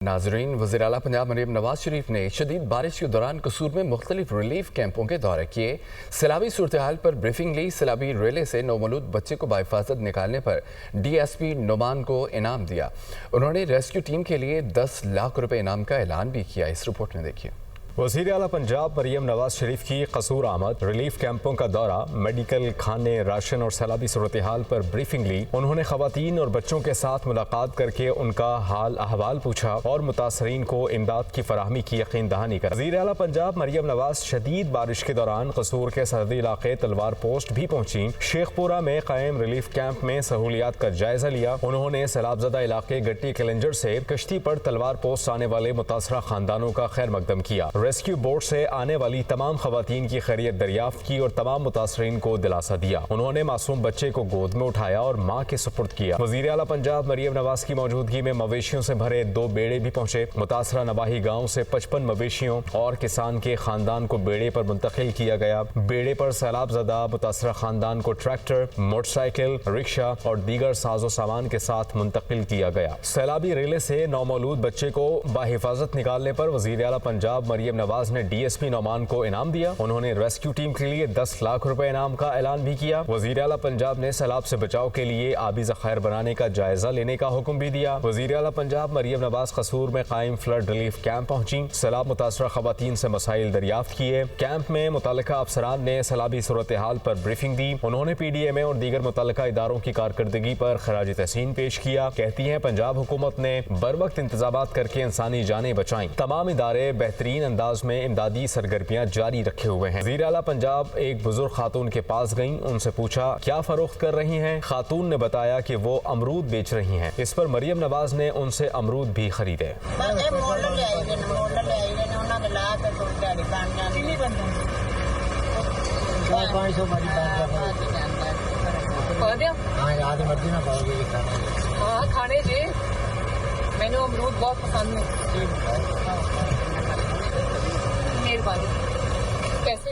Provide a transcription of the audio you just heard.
नाजरीन, वज़ीर आला पंजाब मरीम नवाज शरीफ ने शदीद बारिश के दौरान कसूर में मुख्तलिफ रिलीफ कैंपों के दौरे किए। सैलाबी सूरत हाल पर ब्रीफिंग ली। सैलाबी रेले से नौमौलूद बच्चे को बाहिफाजत निकालने पर DSP नुमान को इनाम दिया। उन्होंने रेस्क्यू टीम के लिए 10 लाख रुपए इनाम का ऐलान भी किया। इस रिपोर्ट में देखिए। वज़ीर आला पंजाब मरीम नवाज शरीफ की कसूर आमद, रिलीफ कैंपों का दौरा, मेडिकल, खाने, राशन और सैलाबी सूरत हाल पर ब्रीफिंग ली। उन्होंने खवातीन और बच्चों के साथ मुलाकात करके उनका हाल अहवाल पूछा और मुतासरीन को इमदाद की फराहमी की यकीन दहानी कर। वज़ीर आला पंजाब मरीम नवाज शदीद बारिश के दौरान कसूर के सरहदी इलाके तलवार पोस्ट भी पहुंची। शेखपुरा में कायम रिलीफ कैंप में सहूलियात का जायजा लिया। उन्होंने सैलाबजदा इलाके गट्टी कैलेंजर से कश्ती पर तलवार पोस्ट आने वाले मुतासरा खानदानों का खैर मकदम किया। रेस्क्यू बोट से आने वाली तमाम खवातीन की खैरियत दरियाफ्त की और तमाम मुतासरीन को दिलासा दिया। उन्होंने मासूम बच्चे को गोद में उठाया और माँ के सुपुर्द किया। वज़ीर आला पंजाब मरीम नवाज की मौजूदगी में मवेशियों से भरे 2 बेड़े भी पहुंचे। मुतासरा नवाही गाँव से 55 मवेशियों और किसान के खानदान को बेड़े पर मुंतकिल किया गया। बेड़े पर सैलाब ज़दा मुतासरा खानदान को ट्रैक्टर, मोटरसाइकिल, रिक्शा और दीगर साजो सामान के साथ मुंतकिल किया गया। सैलाबी रेले से नौमौलूद बच्चे को बाहिफाजत निकालने पर वज़ीर आला पंजाब मरीम नवाज ने DSP नुमान को इनाम दिया। उन्होंने रेस्क्यू टीम के लिए 10 लाख रुपए इनाम का ऐलान भी किया। वज़ीर आला पंजाब ने सैलाब से बचाव के लिए आबी ज़खायर बनाने का जायजा लेने का हुक्म भी दिया। वज़ीर आला पंजाब मरीम नवाज कसूर में कायम फ्लड रिलीफ कैंप पहुंची। सैलाब मुतासरा खवातीन से मसाइल दरियाफ्त किए। कैंप में मुतल्लिका अफसरान ने सैलाबी सूरत हाल पर ब्रीफिंग दी। उन्होंने PDMA और दीगर मुतल्लिका इदारों की कारकर्दगी पर खराज तहसीन पेश किया। कहती हैं, पंजाब हुकूमत ने बर वक्त इंतजामात करके इंसानी जानें बचाई। तमाम इदारे बेहतरीन अंदाज में इमदादी सरगर्मियां जारी रखे हुए हैं। वज़ीर आला पंजाब एक बुजुर्ग खातून के पास गईं। उनसे पूछा क्या फरोख्त कर रही हैं। खातून ने बताया कि वो अमरूद बेच रही हैं। इस पर मरीम नवाज ने उनसे अमरूद भी खरीदे। खाने जे मैंने अमरूद बहुत पसंद है। मेहरबानी। कैसे